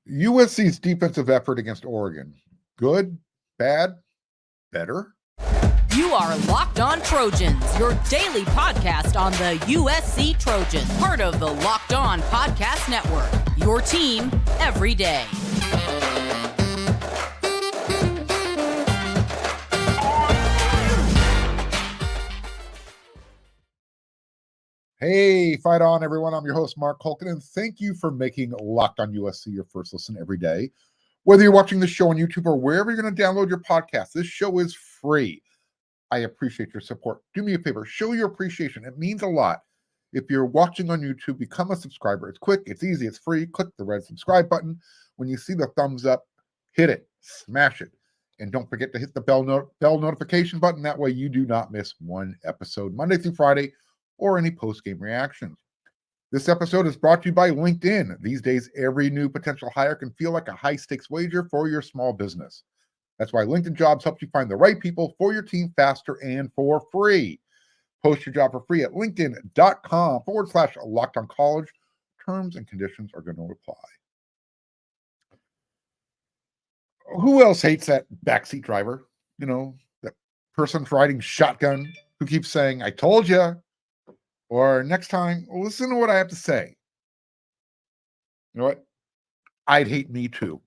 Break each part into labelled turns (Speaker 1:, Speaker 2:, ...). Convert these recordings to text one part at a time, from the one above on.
Speaker 1: USC's defensive effort against Oregon. Good, bad, better?
Speaker 2: You are Locked On Trojans, your daily podcast on the USC Trojans, part of the Locked On Podcast Network, your team every day.
Speaker 1: Hey, fight on, everyone. I'm your host, Mark Holkin, and thank you for making Locked On USC your first listen every day. Whether you're watching this show on YouTube or wherever you're going to download your podcast, this show is free. I appreciate your support. Do me a favor, show your appreciation. It means a lot. If you're watching on YouTube, become a subscriber. It's quick, it's easy, it's free. Click the red subscribe button. When you see the thumbs up, hit it, smash it. And don't forget to hit the bell notification button. That way you do not miss one episode Monday through Friday or any post-game reactions. This episode is brought to you by LinkedIn. These days, every new potential hire can feel like a high-stakes wager for your small business. That's why LinkedIn Jobs helps you find the right people for your team faster and for free. Post your job for free at linkedin.com/LockedOnCollege. Terms and conditions are going to apply. Who else hates that backseat driver? You know, that person riding shotgun who keeps saying, I told you. Or next time, listen to what I have to say. You know what? I'd hate me too,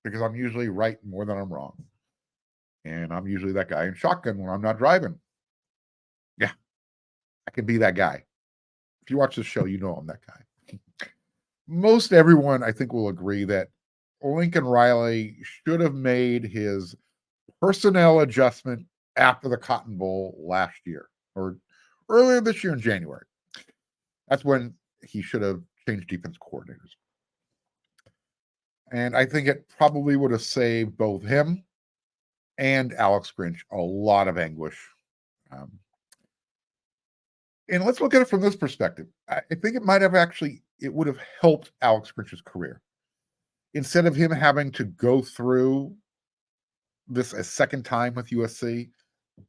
Speaker 1: because I'm usually right more than I'm wrong. And I'm usually that guy in shotgun when I'm not driving. Yeah, I can be that guy. If you watch this show, you know I'm that guy. Most everyone, I think, will agree that Lincoln Riley should have made his personnel adjustment after the Cotton Bowl last year, or earlier this year in January. That's when he should have changed defense coordinators. And I think it probably would have saved both him and Alex Grinch a lot of anguish. And let's look at it from this perspective. I think it would have helped Alex Grinch's career. Instead of him having to go through this a second time with USC,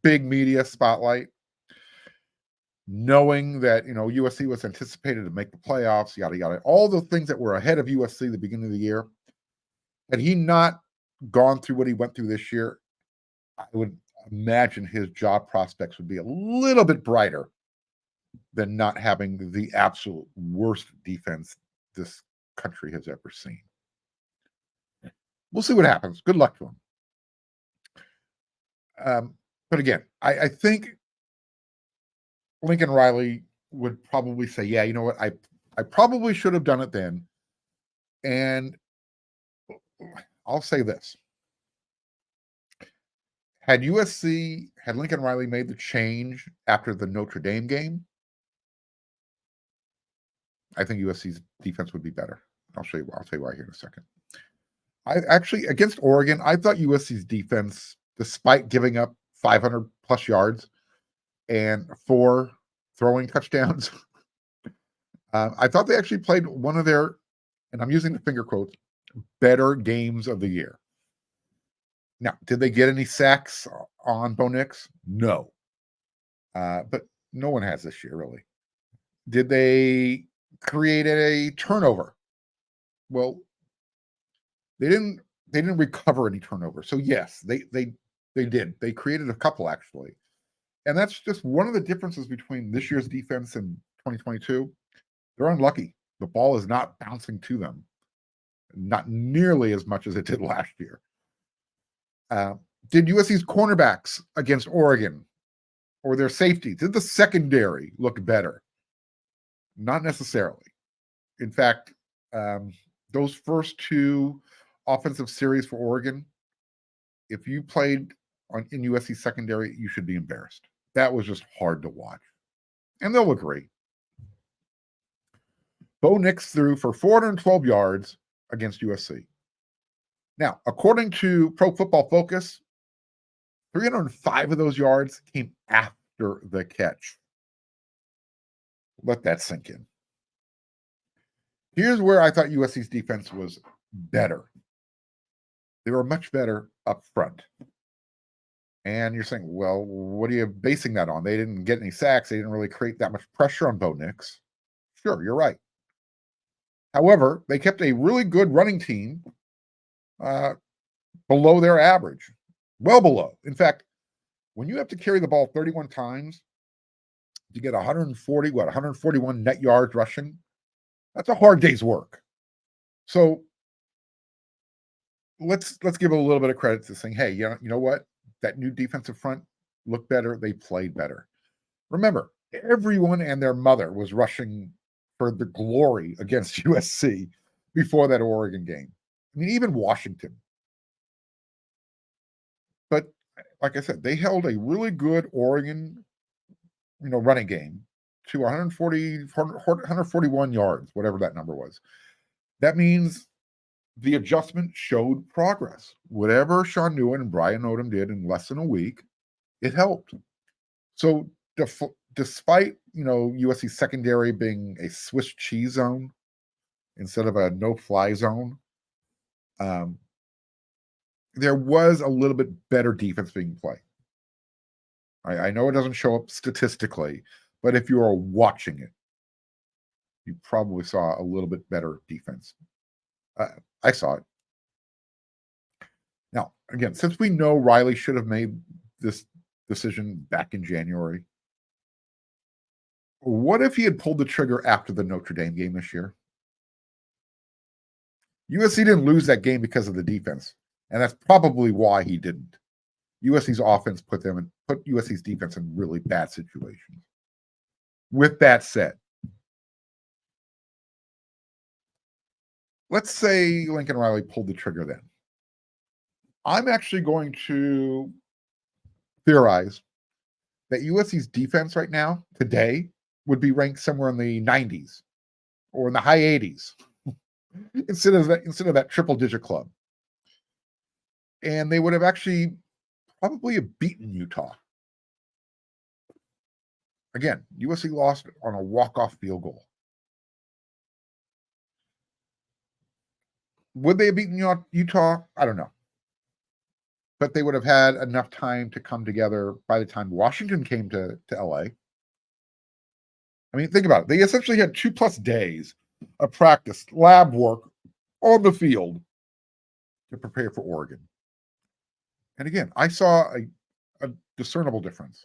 Speaker 1: big media spotlight, knowing that, USC was anticipated to make the playoffs, yada, yada, all the things that were ahead of USC at the beginning of the year. Had he not gone through what he went through this year, I would imagine his job prospects would be a little bit brighter than not having the absolute worst defense this country has ever seen. We'll see what happens. Good luck to him. But again, I think Lincoln Riley would probably say, yeah, you know what? I probably should have done it then. And I'll say this. Had Lincoln Riley made the change after the Notre Dame game, I think USC's defense would be better. I'll tell you why here in a second. I actually, against Oregon, I thought USC's defense, despite giving up 500 plus yards and 4 throwing touchdowns, I thought they actually played one of their, and I'm using the finger quotes, better games of the year. Now, did they get any sacks on Bo Nix? No. But no one has this year, really. Did they create a turnover? Well, they didn't recover any turnover. So yes, they did. They created a couple, actually. And that's just one of the differences between this year's defense and 2022. They're unlucky. The ball is not bouncing to them, not nearly as much as it did last year. Did USC's cornerbacks against Oregon or their safety, did the secondary look better? Not necessarily. In fact, those first 2 offensive series for Oregon, if you played in USC secondary, you should be embarrassed. That was just hard to watch. And they'll agree. Bo Nix threw for 412 yards against USC. Now, according to Pro Football Focus, 305 of those yards came after the catch. Let that sink in. Here's where I thought USC's defense was better. They were much better up front. And you're saying, well, what are you basing that on? They didn't get any sacks. They didn't really create that much pressure on Bo Nix. Sure, you're right. However, they kept a really good running team below their average, well below. In fact, when you have to carry the ball 31 times to get 141 net yards rushing, that's a hard day's work. So let's give a little bit of credit to saying, hey, you know what? That new defensive front looked better. They played better. Remember, everyone and their mother was rushing for the glory against USC before that Oregon game. I mean, even Washington. But like I said, they held a really good Oregon, running game to 141 yards, whatever that number was. That means the adjustment showed progress. Whatever Sean Newen and Brian Odom did in less than a week, it helped. So despite USC's secondary being a Swiss cheese zone instead of a no-fly zone, there was a little bit better defense being played. I know it doesn't show up statistically, but if you are watching it, you probably saw a little bit better defense. I saw it. Now, again, since we know Riley should have made this decision back in January, what if he had pulled the trigger after the Notre Dame game this year? USC didn't lose that game because of the defense, and that's probably why he didn't. USC's offense put USC's defense in really bad situations. With that said, let's say Lincoln Riley pulled the trigger then. I'm actually going to theorize that USC's defense right now, today, would be ranked somewhere in the 90s or in the high 80s instead of that triple-digit club. And they would have actually probably have beaten Utah. Again, USC lost on a walk-off field goal. Would they have beaten Utah? I don't know. But they would have had enough time to come together by the time Washington came to LA. I mean, think about it. They essentially had 2+ days of practice, lab work on the field to prepare for Oregon. And again, I saw a discernible difference.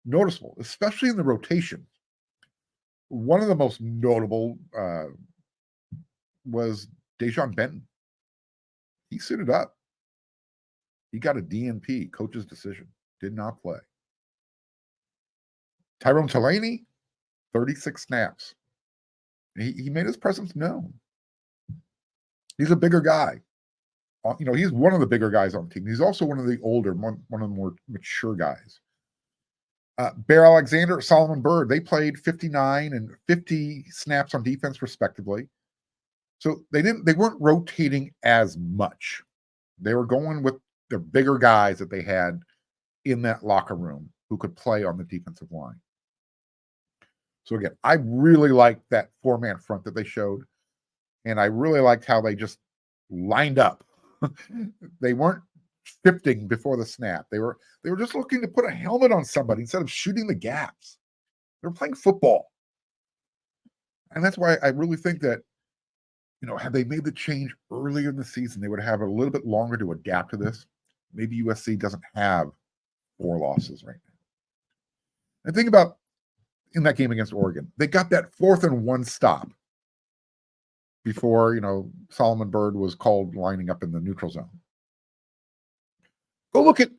Speaker 1: Noticeable, especially in the rotation. One of the most notable was Dejon Benton. He suited up. He got a DNP, coach's decision. Did not play. Tyrone Taleni, 36 snaps. He made his presence known. He's a bigger guy. He's one of the bigger guys on the team. He's also one of the older, one of the more mature guys. Bear Alexander, Solomon Byrd, they played 59 and 50 snaps on defense, respectively. So they weren't rotating as much. They were going with the bigger guys that they had in that locker room who could play on the defensive line. So again, I really liked that 4-man front that they showed. And I really liked how they just lined up. They weren't shifting before the snap. They were just looking to put a helmet on somebody instead of shooting the gaps. They were playing football. And that's why I really think that, had they made the change earlier in the season, they would have a little bit longer to adapt to this. Maybe USC doesn't have 4 losses right now. And think about in that game against Oregon, they got that 4th and 1 stop before, Solomon Byrd was called lining up in the neutral zone. Go look at,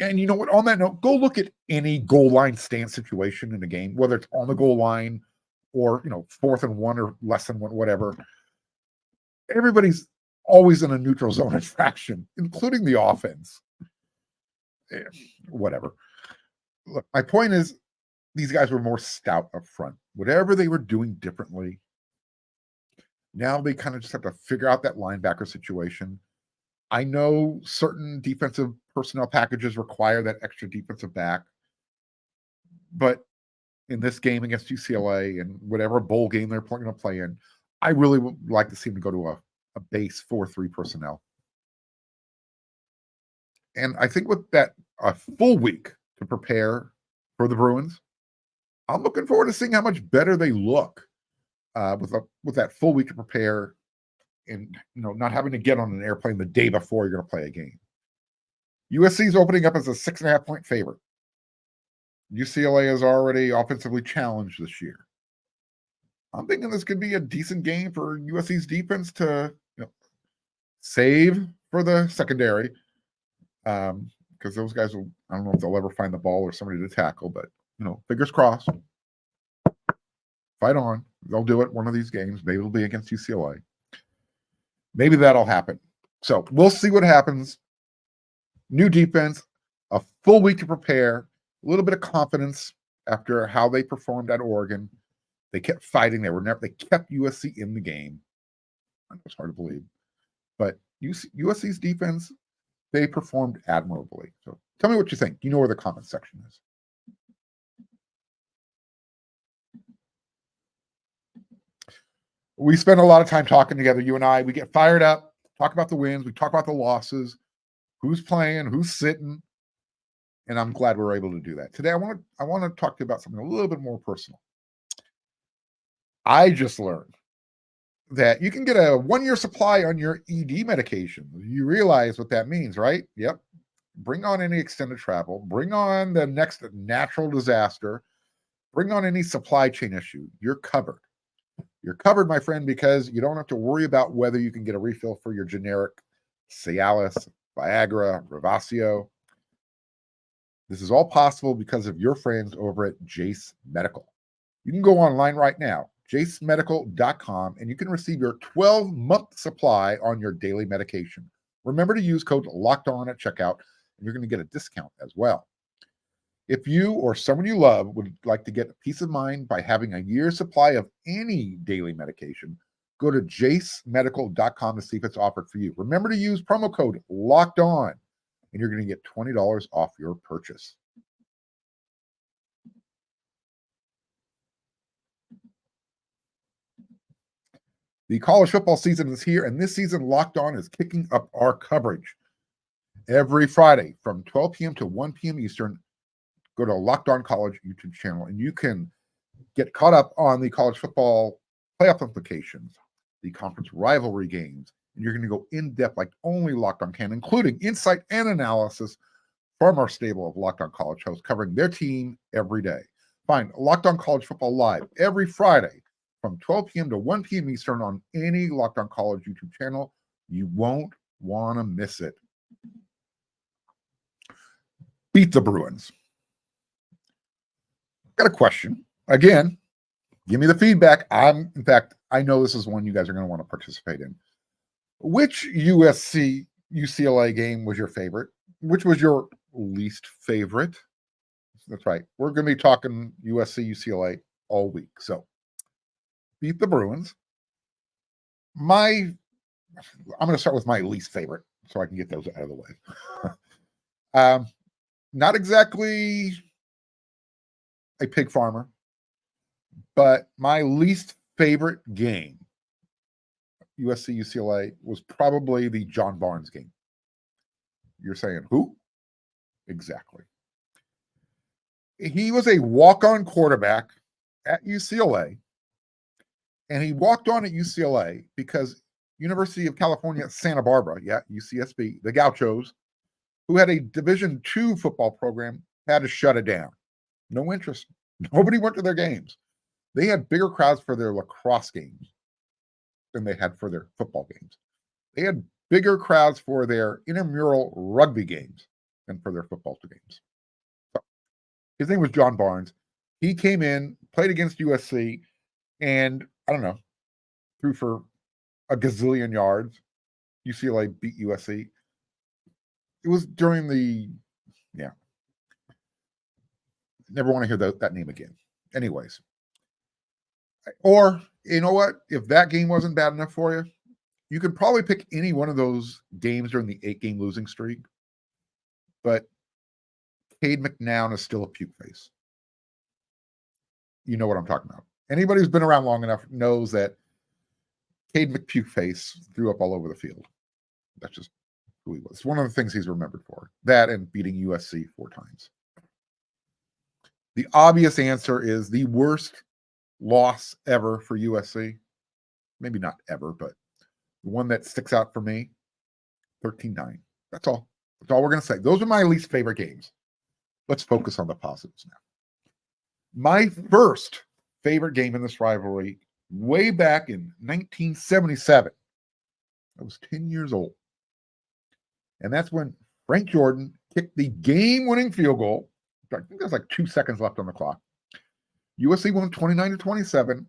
Speaker 1: and you know what, on that note, go look at any goal line stance situation in a game, whether it's on the goal line or, 4th and 1 or less than 1, whatever. Everybody's always in a neutral zone infraction, including the offense. Whatever. Look, my point is, these guys were more stout up front. Whatever they were doing differently, now they kind of just have to figure out that linebacker situation. I know certain defensive personnel packages require that extra defensive back, but in this game against UCLA and whatever bowl game they're going to play in, I really would like to see them go to a base 4-3 personnel. And I think with that, a full week to prepare for the Bruins, I'm looking forward to seeing how much better they look. with that full week to prepare, and not having to get on an airplane the day before you're going to play a game. USC is opening up as a 6.5-point favorite. UCLA is already offensively challenged this year. I'm thinking this could be a decent game for USC's defense to save for the secondary, because those guys will, I don't know if they'll ever find the ball or somebody to tackle, but fingers crossed. Fight on. They'll do it one of these games. Maybe it'll be against UCLA. Maybe that'll happen. So we'll see what happens. New defense, a full week to prepare, a little bit of confidence after how they performed at Oregon. They kept fighting. They kept USC in the game. It's hard to believe. But USC's defense, they performed admirably. So tell me what you think. You know where the comment section is. We spend a lot of time talking together, you and I. We get fired up, talk about the wins, we talk about the losses, who's playing, who's sitting, and I'm glad we're able to do that. Today, I want to talk to you about something a little bit more personal. I just learned that you can get a 1-year supply on your ED medication. You realize what that means, right? Yep. Bring on any extended travel. Bring on the next natural disaster. Bring on any supply chain issue. You're covered. You're covered, my friend, because you don't have to worry about whether you can get a refill for your generic Cialis, Viagra, Revasio. This is all possible because of your friends over at Jace Medical. You can go online right now, jacemedical.com, and you can receive your 12-month supply on your daily medication. Remember to use code LOCKEDON at checkout, and you're going to get a discount as well. If you or someone you love would like to get peace of mind by having a year's supply of any daily medication, go to jacemedical.com to see if it's offered for you. Remember to use promo code LOCKEDON, and you're going to get $20 off your purchase. The college football season is here, and this season, Locked On is kicking up our coverage. Every Friday from 12 p.m. to 1 p.m. Eastern, go to Locked On College YouTube channel, and you can get caught up on the college football playoff implications, the conference rivalry games, and you're going to go in-depth like only Locked On can, including insight and analysis from our stable of Locked On College hosts covering their team every day. Find Locked On College Football live every Friday from 12 p.m. to 1 p.m. Eastern on any Locked On College YouTube channel. You won't want to miss it. Beat the Bruins. Got a question. Again, give me the feedback. In fact, I know this is one you guys are going to want to participate in. Which USC UCLA game was your favorite? Which was your least favorite? That's right. We're going to be talking USC UCLA all week. So, beat the Bruins. I'm going to start with my least favorite so I can get those out of the way. Not exactly a pig farmer, but my least favorite game, USC UCLA, was probably the John Barnes game. You're saying who? Exactly. He was a walk-on quarterback at UCLA, and he walked on at UCLA because University of California, Santa Barbara, UCSB, the Gauchos, who had a Division II football program, had to shut it down. No interest. Nobody went to their games. They had bigger crowds for their lacrosse games than they had for their football games. They had bigger crowds for their intramural rugby games than for their football games. So, his name was John Barnes. He came in, played against USC, and I don't know, threw for a gazillion yards. UCLA beat USC. It was during the, never want to hear that name again. Anyways. Or, you know what? If that game wasn't bad enough for you, you could probably pick any one of those games during the 8-game losing streak. But Cade McNown is still a puke face. You know what I'm talking about. Anybody who's been around long enough knows that Cade McPukeface threw up all over the field. That's just who he was. It's one of the things he's remembered for. That and beating USC 4 times. The obvious answer is the worst loss ever for USC. Maybe not ever, but the one that sticks out for me, 13-9. That's all. That's all we're going to say. Those are my least favorite games. Let's focus on the positives now. My first favorite game in this rivalry, way back in 1977. I was 10 years old. And that's when Frank Jordan kicked the game-winning field goal. I think there's like 2 seconds left on the clock. USC won 29-27.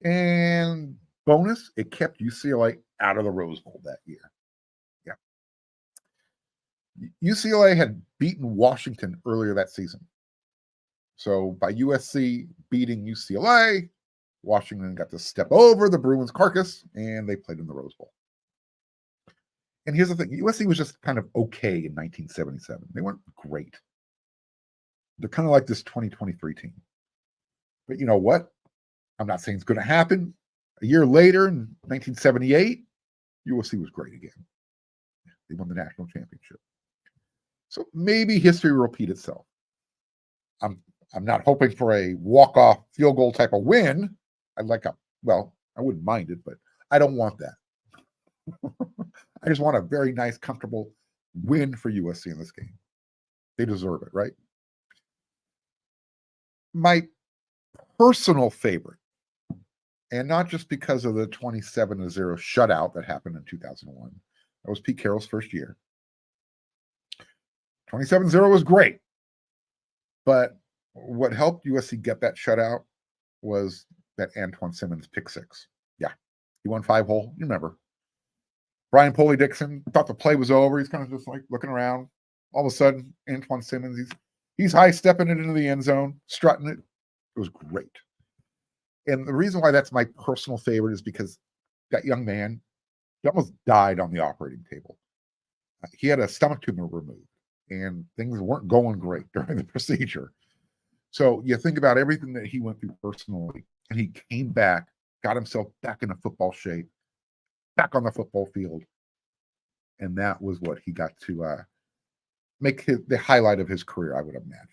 Speaker 1: And bonus, it kept UCLA out of the Rose Bowl that year. Yeah. UCLA had beaten Washington earlier that season. So by USC beating UCLA, Washington got to step over the Bruins carcass, and they played in the Rose Bowl. And here's the thing. USC was just kind of okay in 1977. They weren't great. They're kind of like this 2023 team. But you know what? I'm not saying it's going to happen. A year later, in 1978, USC was great again. They won the national championship. So maybe history will repeat itself. I'm not hoping for a walk-off field goal type of win. I wouldn't mind it, but I don't want that. I just want a very nice, comfortable win for USC in this game. They deserve it, right? My personal favorite, and not just because of the 27-0 shutout that happened in 2001. That was Pete Carroll's first year. 27-0 was great. But what helped USC get that shutout was that Antoine Simmons pick six. Yeah, he won 5-hole. You remember. Brian Poley-Dixon thought the play was over. He's kind of just like looking around. All of a sudden, Antoine Simmons, he's high-stepping it into the end zone, strutting it. It was great. And the reason why that's my personal favorite is because that young man, he almost died on the operating table. He had a stomach tumor removed, and things weren't going great during the procedure. So you think about everything that he went through personally, and he came back, got himself back into football shape, back on the football field, and that was what he got to make the highlight of his career, I would imagine.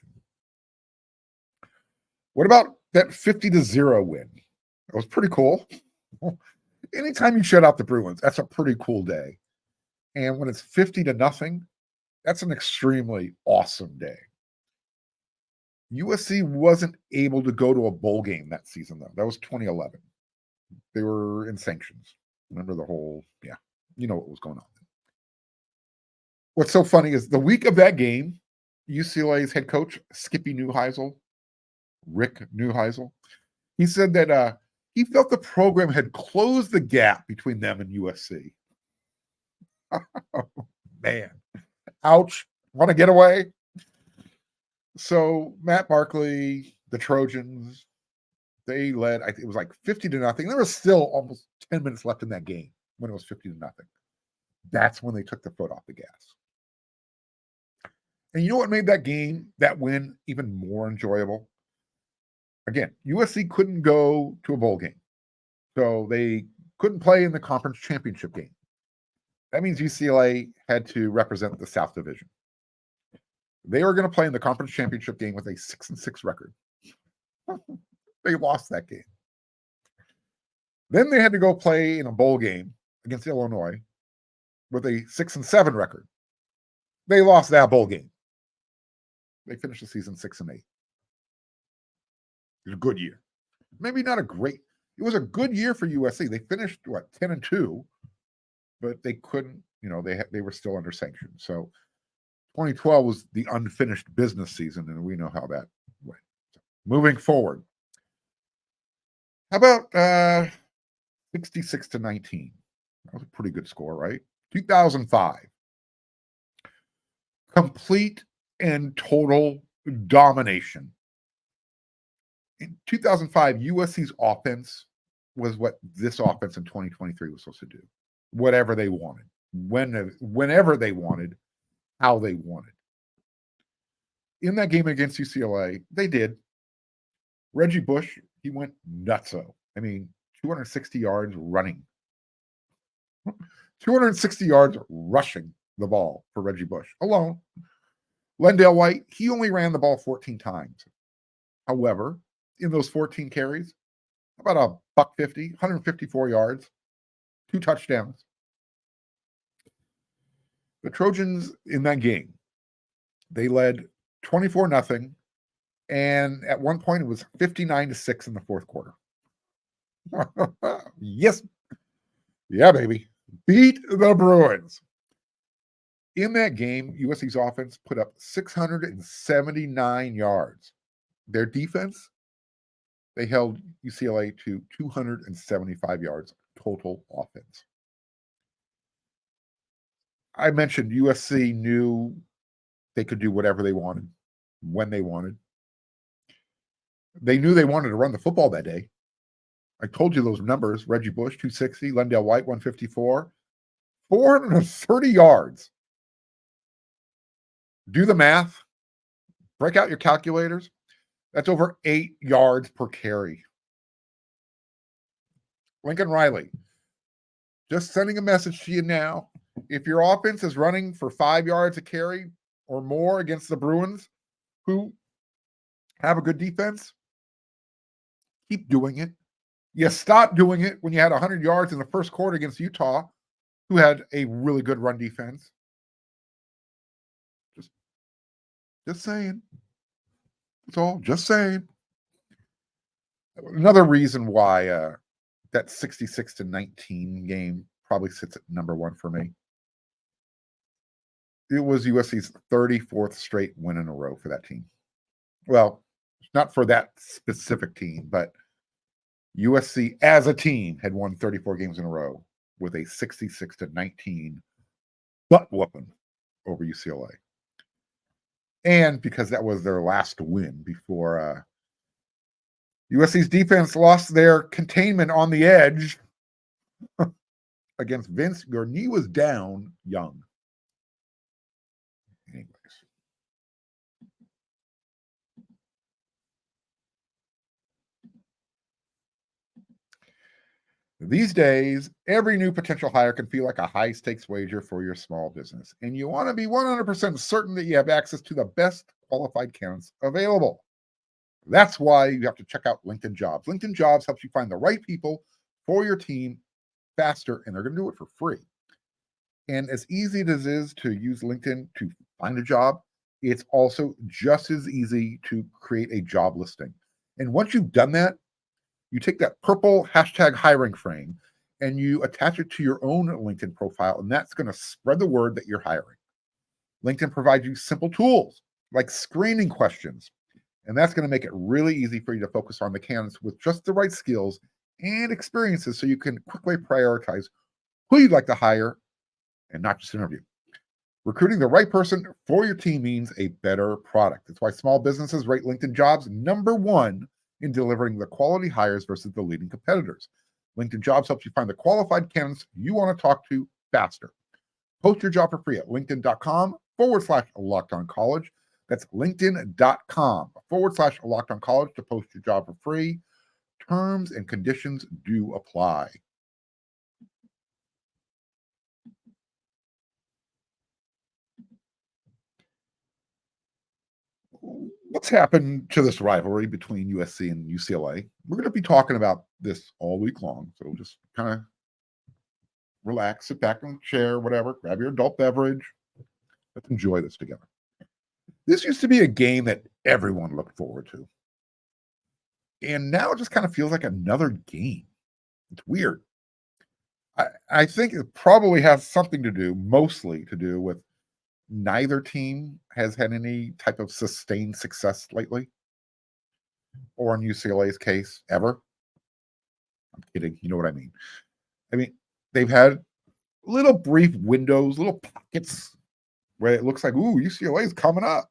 Speaker 1: What about that 50-0 win? That was pretty cool. Anytime you shut out the Bruins, that's a pretty cool day. And when it's 50-0, that's an extremely awesome day. USC wasn't able to go to a bowl game that season, though. That was 2011. They were in sanctions. Remember the whole, you know what was going on. What's so funny is the week of that game, UCLA's head coach, Rick Neuheisel, he said that he felt the program had closed the gap between them and USC. Oh, man. Ouch. Want to get away? So Matt Barkley, the Trojans, they led, I think it was like 50-0. There was still almost 10 minutes left in that game when it was 50-0. That's when they took the foot off the gas. And you know what made that win, even more enjoyable? Again, USC couldn't go to a bowl game. So they couldn't play in the conference championship game. That means UCLA had to represent the South Division. They were going to play in the conference championship game with a 6-6 record. They lost that game. Then they had to go play in a bowl game against Illinois with a 6-7 record. They lost that bowl game. They finished the season 6-8. It was a good year. Maybe not a great. It was a good year for USC. They finished 10-2, but they couldn't. They were still under sanctions. So 2012 was the unfinished business season, and we know how that went. So, moving forward, how about 66-19? That was a pretty good score, right? 2005. Complete and total domination. In 2005, USC's offense was what this offense in 2023 was supposed to do. Whatever they wanted, whenever they wanted, how they wanted. In that game against UCLA, they did. Reggie Bush, he went nutso. 260 yards running. 260 yards rushing the ball for Reggie Bush alone. Lendale White, he only ran the ball 14 times. However, in those 14 carries, About a buck 50, 154 yards, 2 touchdowns. The Trojans in that game, they led 24-0, and at one point it was 59-6 in the fourth quarter. Yes. Yeah, baby. Beat the Bruins. In that game, USC's offense put up 679 yards. Their defense, they held UCLA to 275 yards total offense. I mentioned USC knew they could do whatever they wanted, when they wanted. They knew they wanted to run the football that day. I told you those numbers. Reggie Bush, 260. Lendale White, 154. 430 yards. Do the math. Break out your calculators. That's over 8 yards per carry. Lincoln Riley, just sending a message to you now. If your offense is running for 5 yards a carry or more against the Bruins, who have a good defense, keep doing it. You stopped doing it when you had 100 yards in the first quarter against Utah, who had a really good run defense. Just saying. That's all. Just saying. Another reason why that 66-19 game probably sits at number one for me. It was USC's 34th straight win in a row for that team. Well, not for that specific team, but USC as a team had won 34 games in a row with a 66-19 butt whooping over UCLA. And because that was their last win before USC's defense lost their containment on the edge against Vince. Your knee was down young. Anyways. These days, every new potential hire can feel like a high-stakes wager for your small business, and you want to be 100% certain that you have access to the best qualified candidates available. That's why you have to check out LinkedIn Jobs. LinkedIn Jobs helps you find the right people for your team faster, and they're going to do it for free. And as easy as it is to use LinkedIn to find a job, it's also just as easy to create a job listing. And once you've done that, you take that purple hashtag hiring frame and you attach it to your own LinkedIn profile, and that's going to spread the word that you're hiring. LinkedIn provides you simple tools like screening questions, and that's going to make it really easy for you to focus on the candidates with just the right skills and experiences so you can quickly prioritize who you'd like to hire and not just interview. Recruiting the right person for your team means a better product. That's why small businesses rate LinkedIn Jobs number one in delivering the quality hires versus the leading competitors. LinkedIn Jobs helps you find the qualified candidates you want to talk to faster. Post your job for free at linkedin.com/LockedOnCollege. That's linkedin.com/LockedOnCollege to post your job for free. Terms and conditions do apply. What's happened to this rivalry between USC and UCLA? We're going to be talking about this all week long. So just kind of relax, sit back in the chair, whatever, grab your adult beverage. Let's enjoy this together. This used to be a game that everyone looked forward to. And now it just kind of feels like another game. It's weird. I think it probably has something to do, mostly to do with neither team has had any type of sustained success lately, or in UCLA's case, ever. I'm kidding. You know what I mean? I mean, they've had little brief windows, little pockets where it looks like, ooh, UCLA is coming up.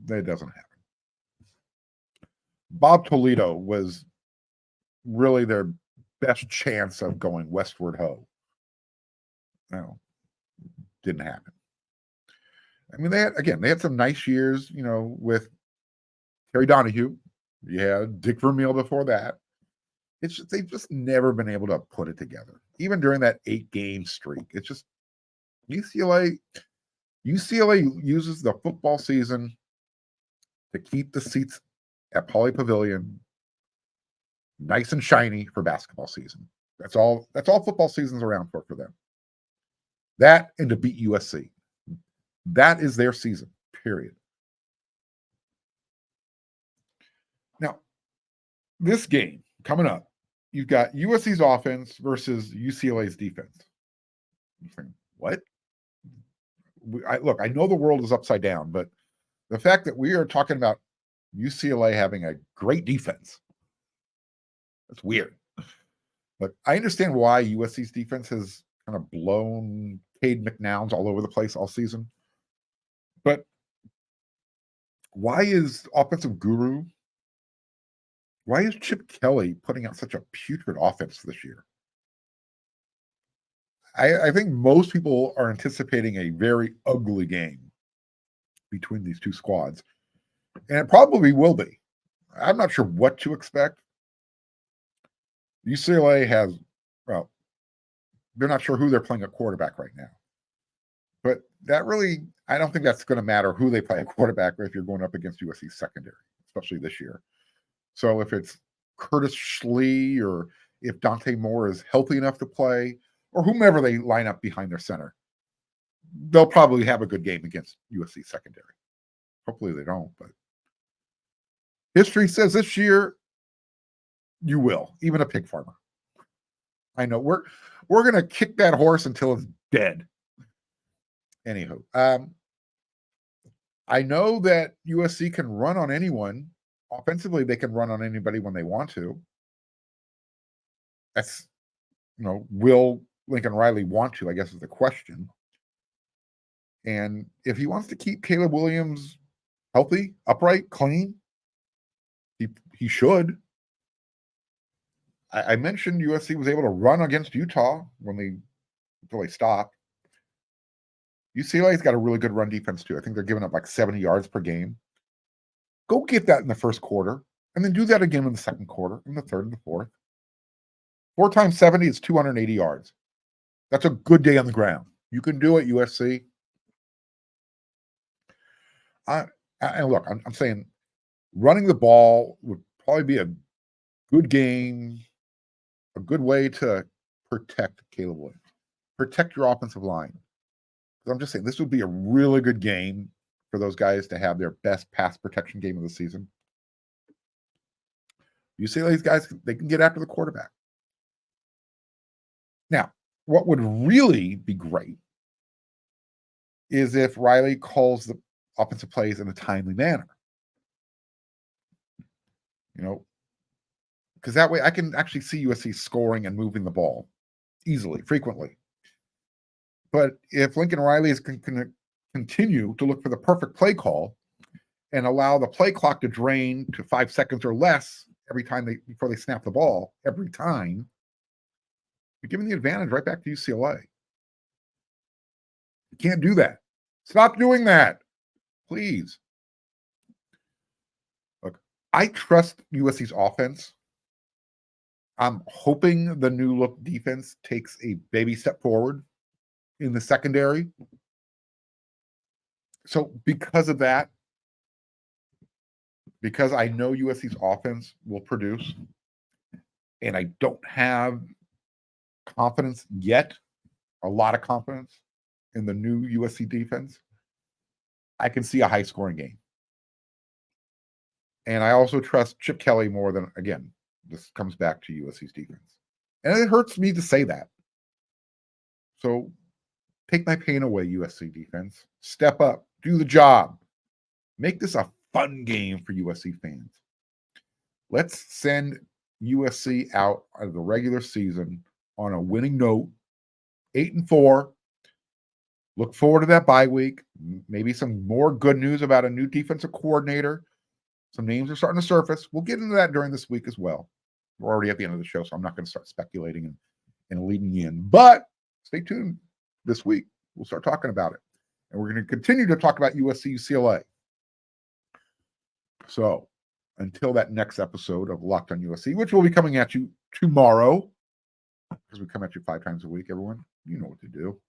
Speaker 1: That doesn't happen. Bob Toledo was really their best chance of going westward ho. No, didn't happen. I mean, they had some nice years, with Terry Donahue. You had Dick Vermeil before that. It's just, they've just never been able to put it together. Even during that 8-game streak, it's just UCLA uses the football season to keep the seats at Pauley Pavilion nice and shiny for basketball season. That's all football season's around for them. That and to beat USC. That is their season, period. Now, this game coming up, you've got USC's offense versus UCLA's defense. You think, what? Look, I know the world is upside down, but the fact that we are talking about UCLA having a great defense, that's weird. But I understand why USC's defense has kind of blown Cade McNowns all over the place all season. But why is offensive guru, why is Chip Kelly putting out such a putrid offense this year? I think most people are anticipating a very ugly game between these two squads. And it probably will be. I'm not sure what to expect. UCLA has, well, they're not sure who they're playing at quarterback right now. But that really, I don't think that's going to matter who they play at quarterback if you're going up against USC's secondary, especially this year. So if it's Curtis Schlee or if Dante Moore is healthy enough to play, or whomever they line up behind their center, they'll probably have a good game against USC secondary. Hopefully they don't, but history says this year you will, even a pig farmer. I know we're going to kick that horse until it's dead. Anywho, I know that USC can run on anyone. Offensively, they can run on anybody when they want to. That's, will Lincoln Riley want to, I guess, is the question. And if he wants to keep Caleb Williams healthy, upright, clean, he should. I mentioned USC was able to run against Utah until they stopped. UCLA's got a really good run defense too. I think they're giving up like 70 yards per game. Go get that in the first quarter, and then do that again in the second quarter, in the third and the fourth. 4 times 70 is 280 yards. That's a good day on the ground. You can do it, USC. And look, I'm saying running the ball would probably be a good game, a good way to protect Caleb Williams, protect your offensive line. I'm just saying this would be a really good game for those guys to have their best pass protection game of the season. UCLA's guys, they can get after the quarterback. Now, what would really be great is if Riley calls the offensive plays in a timely manner. Because that way I can actually see USC scoring and moving the ball easily, frequently. But if Lincoln Riley is going to continue to look for the perfect play call and allow the play clock to drain to 5 seconds or less every time before they snap the ball, every time, you're giving the advantage right back to UCLA. You can't do that. Stop doing that, please. Look, I trust USC's offense. I'm hoping the new look defense takes a baby step forward in the secondary. So because of that, because I know USC's offense will produce, and I don't have confidence yet, a lot of confidence in the new USC defense, I can see a high-scoring game. And I also trust Chip Kelly more than, again, this comes back to USC's defense. And it hurts me to say that. So take my pain away, USC defense. Step up. Do the job. Make this a fun game for USC fans. Let's send USC out of the regular season on a winning note, 8-4. Look forward to that bye week. Maybe some more good news about a new defensive coordinator. Some names are starting to surface. We'll get into that during this week as well. We're already at the end of the show, so I'm not going to start speculating and leading you in. But stay tuned this week. We'll start talking about it. And we're going to continue to talk about USC UCLA. So until that next episode of Locked on USC, which will be coming at you tomorrow, because we come at you 5 times a week, everyone. You know what to do.